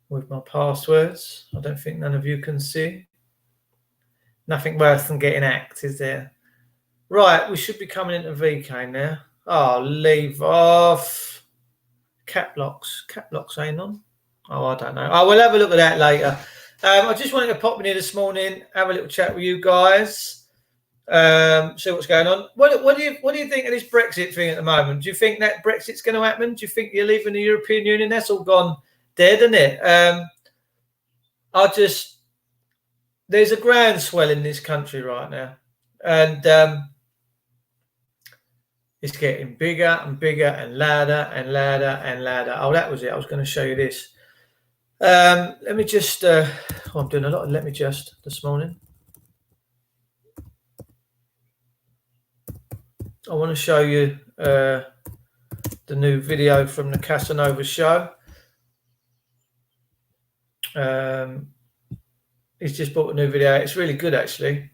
with my passwords. I don't think none of you can see. Nothing worse than getting hacked, is there? Right, we should be coming into VK now. Oh, leave off. Cap locks ain't on. Oh, I don't know. Oh, we'll have a look at that later. I just wanted to pop in here this morning, have a little chat with you guys. See what's going on. What do you think of this Brexit thing at the moment? Do you think that Brexit's going to happen? Do you think you're leaving the European Union? That's all gone dead, isn't it? There's a groundswell in this country right now, and it's getting bigger and bigger and louder and louder and louder. Oh, that was it. I was going to show you this. Let me just. I'm doing a lot of let me just this morning. I want to show you the new video from the Casanova show. He's just bought a new video. It's really good, actually.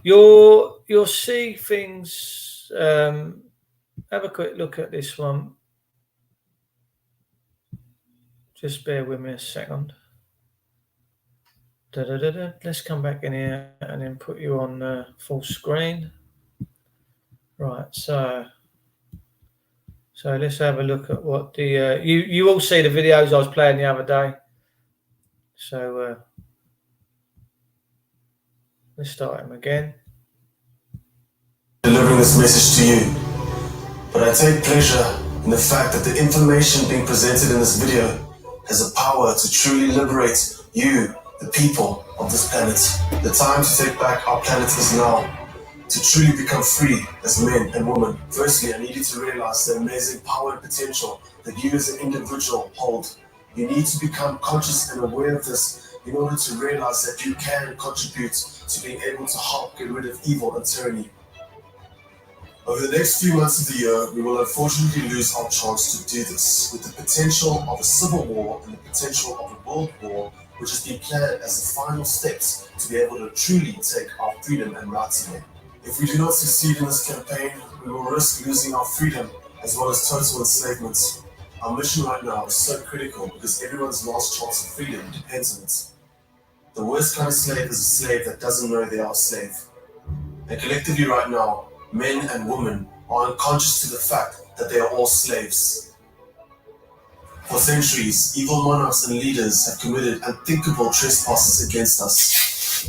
You'll see things. Have a quick look at this one. Just bear with me a second. Let's come back in here and then put you on full screen. Right, so let's have a look at what the you all see the videos I was playing the other day. So let's start him again. Delivering this message to you, but I take pleasure in the fact that the information being presented in this video has the power to truly liberate you, the people of this planet. The time to take back our planet is now. To truly become free as men and women. Firstly, I need you to realize the amazing power and potential that you as an individual hold. You need to become conscious and aware of this in order to realize that you can contribute to being able to help get rid of evil and tyranny. Over the next few months of the year, we will unfortunately lose our chance to do this, with the potential of a civil war and the potential of a world war, which has been planned as the final steps to be able to truly take our freedom and rights away. If we do not succeed in this campaign, we will risk losing our freedom as well as total enslavement. Our mission right now is so critical because everyone's last chance of freedom depends on it. The worst kind of slave is a slave that doesn't know they are a slave. And collectively right now, men and women are unconscious to the fact that they are all slaves. For centuries, evil monarchs and leaders have committed unthinkable trespasses against us.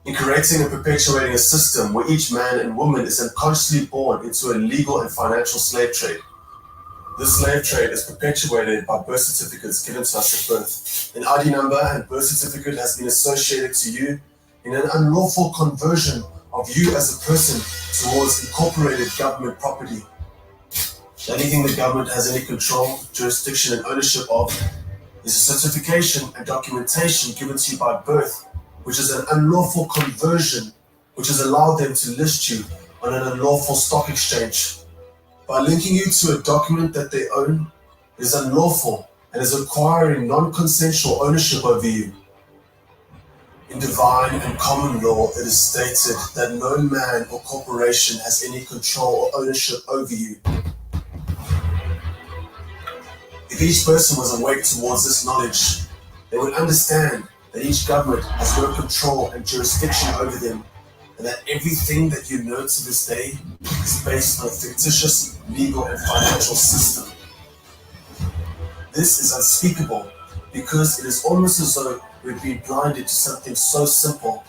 In creating and perpetuating a system where each man and woman is unconsciously born into a legal and financial slave trade. This slave trade is perpetuated by birth certificates given to us at birth. An ID number and birth certificate has been associated to you in an unlawful conversion of you as a person towards incorporated government property. The only thing the government has any control, jurisdiction and ownership of is a certification and documentation given to you by birth, which is an unlawful conversion, which has allowed them to list you on an unlawful stock exchange. By linking you to a document that they own is unlawful and is acquiring non-consensual ownership over you. In divine and common law, it is stated that no man or corporation has any control or ownership over you. If each person was awake towards this knowledge, they would understand that each government has no control and jurisdiction over them, and that everything that you know to this day is based on a fictitious legal and financial system. This is unspeakable because it is almost as though we've been blinded to something so simple.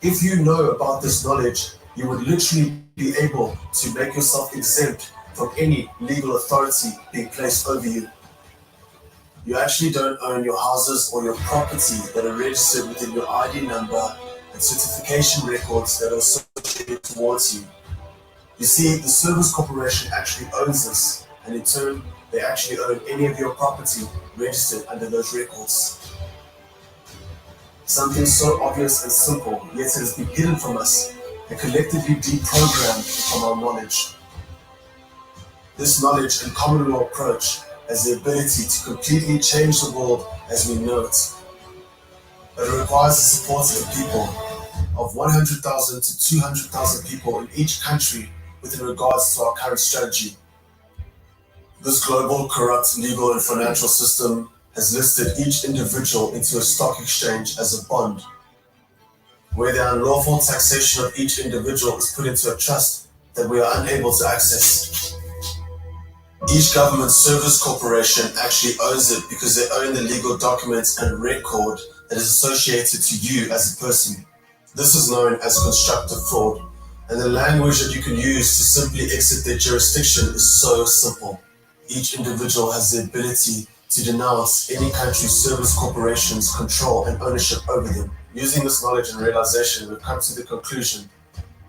If you know about this knowledge, you would literally be able to make yourself exempt from any legal authority being placed over you. You actually don't own your houses or your property that are registered within your ID number and certification records that are associated towards you. You see, the Service Corporation actually owns this, and in turn, they actually own any of your property registered under those records. Something so obvious and simple, yet it has been hidden from us and collectively deprogrammed from our knowledge. This knowledge and common law approach has the ability to completely change the world as we know it. But it requires the support of the people, of 100,000 to 200,000 people in each country within regards to our current strategy. This global, corrupt, legal and financial system has listed each individual into a stock exchange as a bond, where the unlawful taxation of each individual is put into a trust that we are unable to access. Each government service corporation actually owns it because they own the legal documents and record that is associated to you as a person. This is known as constructive fraud, and the language that you can use to simply exit their jurisdiction is so simple. Each individual has the ability to denounce any country's service corporation's control and ownership over them. Using this knowledge and realization, we've come to the conclusion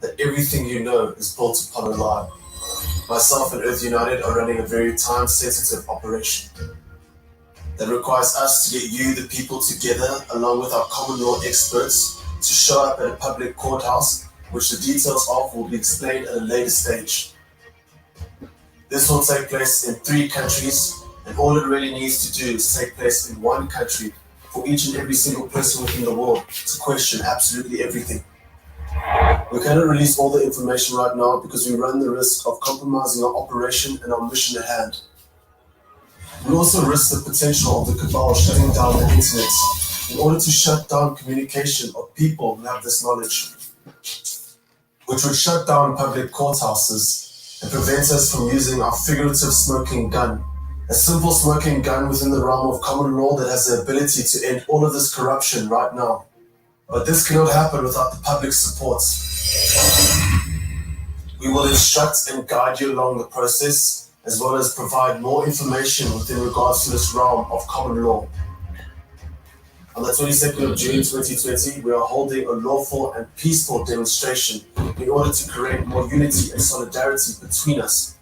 that everything you know is built upon a lie. Myself and Earth United are running a very time-sensitive operation that requires us to get you, the people, together along with our common law experts to show up at a public courthouse, which the details of will be explained at a later stage. This will take place in 3 countries, and all it really needs to do is take place in 1 country for each and every single person within the world to question absolutely everything. We cannot release all the information right now because we run the risk of compromising our operation and our mission at hand. We also risk the potential of the cabal shutting down the internet in order to shut down communication of people who have this knowledge, which would shut down public courthouses and prevent us from using our figurative smoking gun, a simple smoking gun within the realm of common law that has the ability to end all of this corruption right now. But this cannot happen without the public support. We will instruct and guide you along the process, as well as provide more information within regards to this realm of common law. On the 22nd of June 2020, we are holding a lawful and peaceful demonstration in order to create more unity and solidarity between us.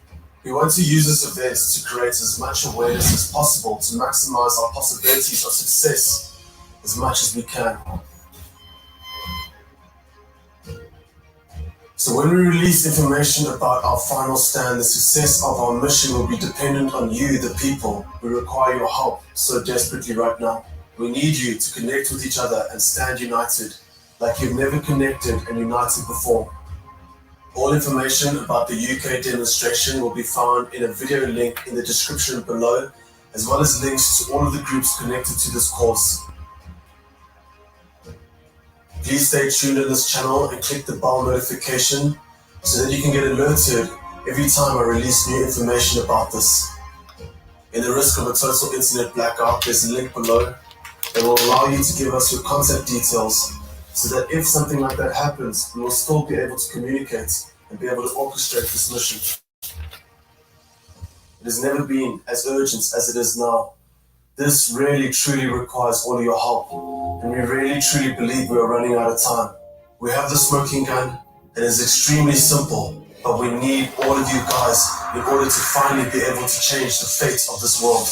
We want to use this event to create as much awareness as possible to maximize our possibilities of success as much as we can. So when we release information about our final stand, the success of our mission will be dependent on you, the people. We require your help so desperately right now. We need you to connect with each other and stand united, like you've never connected and united before. All information about the UK demonstration will be found in a video link in the description below, as well as links to all of the groups connected to this course. Please stay tuned on this channel and click the bell notification so that you can get alerted every time I release new information about this. In the risk of a total internet blackout, there's a link below that will allow you to give us your contact details so that if something like that happens, we will still be able to communicate and be able to orchestrate this mission. It has never been as urgent as it is now. This really truly requires all of your help, and we really truly believe we are running out of time. We have the smoking gun. It is extremely simple, but we need all of you guys in order to finally be able to change the fate of this world.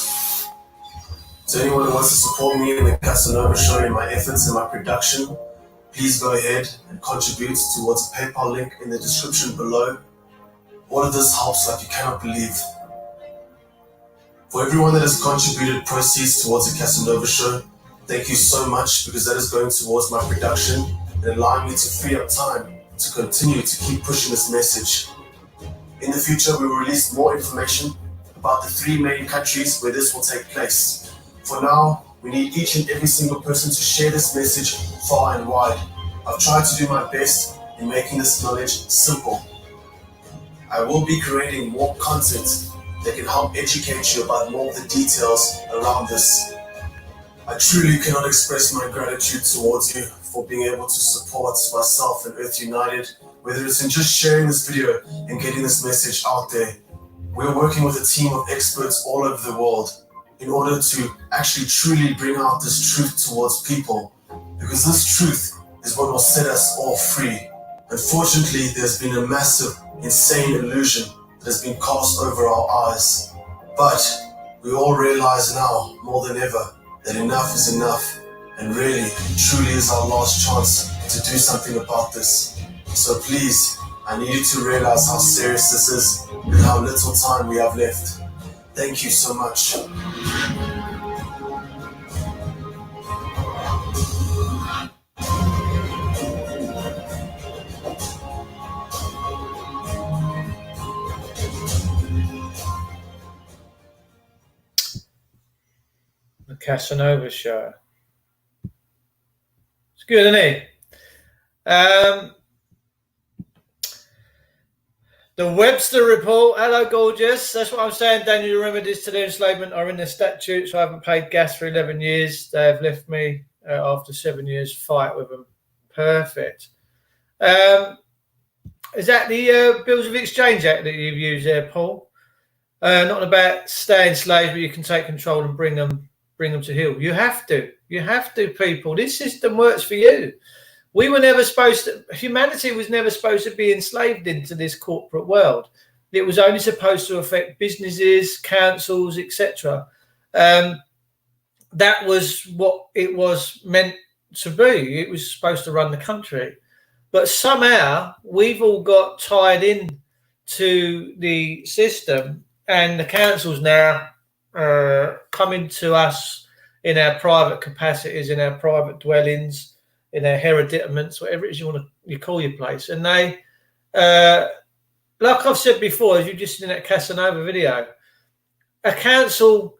So anyone who wants to support me in the Casanova Show in my efforts and my production, please go ahead and contribute towards a PayPal link in the description below. All of this helps like you cannot believe. For everyone that has contributed proceeds towards the Casanova Show, thank you so much, because that is going towards my production and allowing me to free up time to continue to keep pushing this message. In the future, we will release more information about the 3 main countries where this will take place. For now, we need each and every single person to share this message far and wide. I've tried to do my best in making this knowledge simple. I will be creating more content that can help educate you about more of the details around this. I truly cannot express my gratitude towards you for being able to support myself and Earth United, whether it's in just sharing this video and getting this message out there. We're working with a team of experts all over the world in order to actually truly bring out this truth towards people, because this truth is what will set us all free. Unfortunately, there's been a massive, insane illusion that has been cast over our eyes. But we all realize now, more than ever, that enough is enough, and really, it truly is our last chance to do something about this. So please, I need you to realize how serious this is and how little time we have left. Thank you so much. The Casanova Show. It's good, isn't it? The Webster Report. Hello, gorgeous. That's what I'm saying. Daniel, remedies to their enslavement are in the statutes. I haven't paid gas for 11 years. They have left me after 7 years fight with them. Perfect. Is that the Bills of Exchange Act that you've used there, Paul? Not about staying slaves, but you can take control and bring them to heel. You have to. You have to, people. This system works for you. We were never supposed to, humanity was never supposed to be enslaved into this corporate world. It was only supposed to affect businesses, councils, etc. That was what it was meant to be. It was supposed to run the country. But somehow we've all got tied in to the system, and the councils now coming to us in our private capacities, in our private dwellings, in their hereditaments, whatever it is you call your place. And they, like I've said before, as you just seen in that Casanova video, a council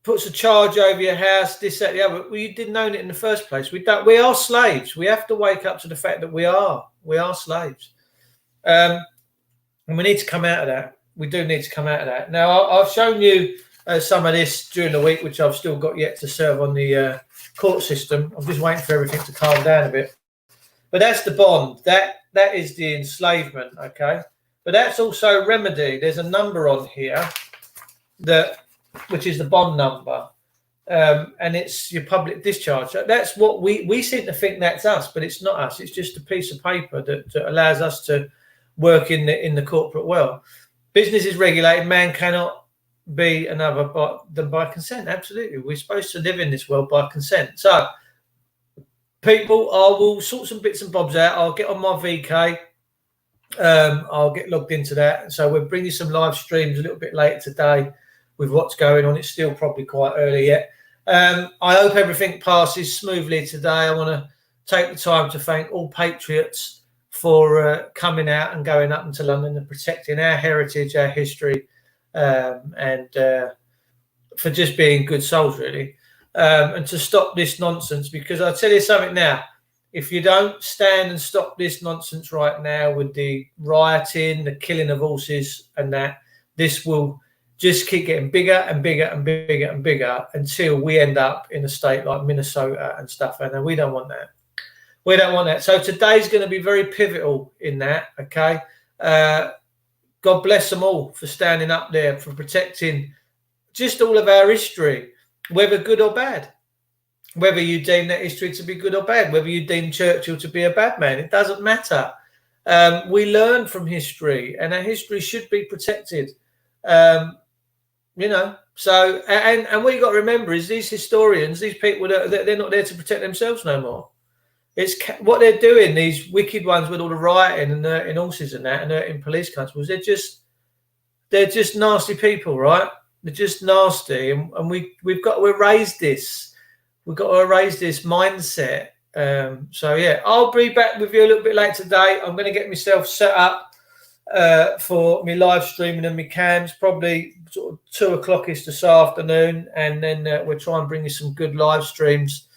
puts a charge over your house, this, that, the other. Well, you didn't own it in the first place. We are slaves. We have to wake up to the fact that we are slaves. And we need to come out of that. We do need to come out of that. Now, I've shown you some of this during the week, which I've still got yet to serve on the court system. I'm just waiting for everything to calm down a bit. But that's the bond. That is the enslavement, okay? But that's also remedy. There's a number on here which is the bond number. and it's your public discharge. That's what we seem to think that's us, but it's not us. It's just a piece of paper that allows us to work in the corporate world. Business is regulated. Man cannot be another than by consent. Absolutely, we're supposed to live in this world by consent. So, people, I will sort some bits and bobs out. I'll get on my VK. I'll get logged into that. So we'll bring you some live streams a little bit later today with what's going on. It's still probably quite early yet. I hope everything passes smoothly today. I want to take the time to thank all patriots for coming out and going up into London and protecting our heritage, our history, and for just being good souls, really. And to stop this nonsense, because I'll tell you something now. If you don't stand and stop this nonsense right now with the rioting, the killing of horses and that, this will just keep getting bigger and bigger and bigger and bigger until we end up in a state like Minnesota and stuff. And we don't want that. We don't want that. So today's going to be very pivotal in that, okay? God bless them all for standing up there, for protecting just all of our history, whether good or bad. Whether you deem that history to be good or bad, whether you deem Churchill to be a bad man, it doesn't matter. We learn from history, and our history should be protected. You know, so and what you got to remember is these historians, these people, they're not there to protect themselves no more. It's what they're doing. These wicked ones with all the rioting and hurting horses and that, and hurting police constables. They're just nasty people, right? They're just nasty, and we've got to erase this. We've got to erase this mindset. So, yeah, I'll be back with you a little bit later today. I'm going to get myself set up for me live streaming and my cams, probably sort of 2 o'clock-ish this afternoon. And then we'll try and bring you some good live streams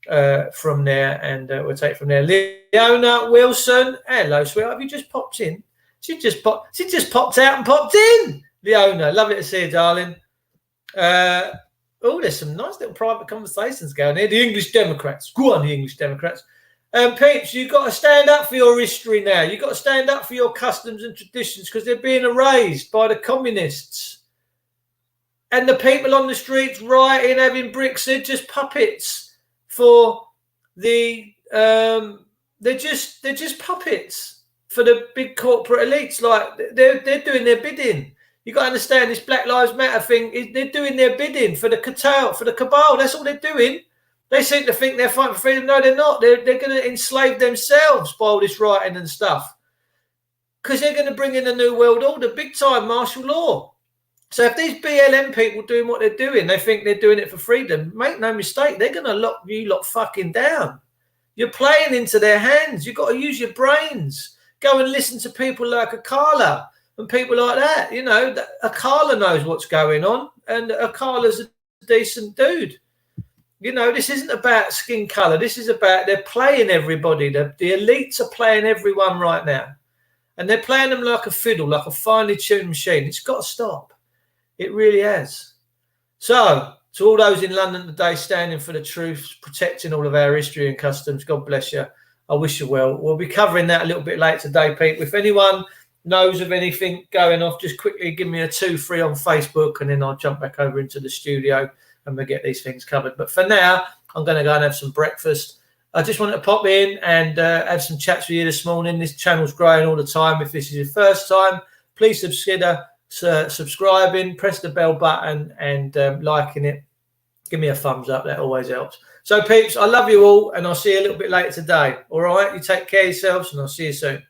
from there. And we'll take it from there. Leona Wilson, hello, sweetheart. Have you just popped in? She just popped out and popped in. Leona, lovely to see you, darling. Oh, there's some nice little private conversations going here. The English Democrats. Go on, the English Democrats. Peeps, you've got to stand up for your history now. You've got to stand up for your customs and traditions because they're being erased by the communists. And the people on the streets rioting, having bricks, they're just puppets for the... they're just puppets for the big corporate elites. Like, they're doing their bidding. You got to understand this Black Lives Matter thing. They're doing their bidding for the cabal. That's all they're doing. They seem to think they're fighting for freedom. No, they're not. They're going to enslave themselves by all this writing and stuff. Because they're going to bring in a new world order, big time martial law. So if these BLM people doing what they're doing, they think they're doing it for freedom, make no mistake, they're going to lock you lot fucking down. You're playing into their hands. You've got to use your brains. Go and listen to people like Akala. And people like that, you know, Akala knows what's going on, and Akala's a decent dude. You know, this isn't about skin colour. This is about they're playing everybody. The elites are playing everyone right now. And they're playing them like a fiddle, like a finely tuned machine. It's got to stop. It really has. So, to all those in London today standing for the truth, protecting all of our history and customs, God bless you. I wish you well. We'll be covering that a little bit later today, Pete. If anyone knows of anything going off, just quickly give me a 2-3 on Facebook, and then I'll jump back over into the studio and we'll get these things covered. But for now, I'm going to go and have some breakfast. I just wanted to pop in and have some chats with you this morning. This channel's growing all the time. If this is your first time, please consider subscribing, press the bell button, and liking it. Give me a thumbs up. That always helps. So, peeps, I love you all, and I'll see you a little bit later today. All right? You take care of yourselves, and I'll see you soon.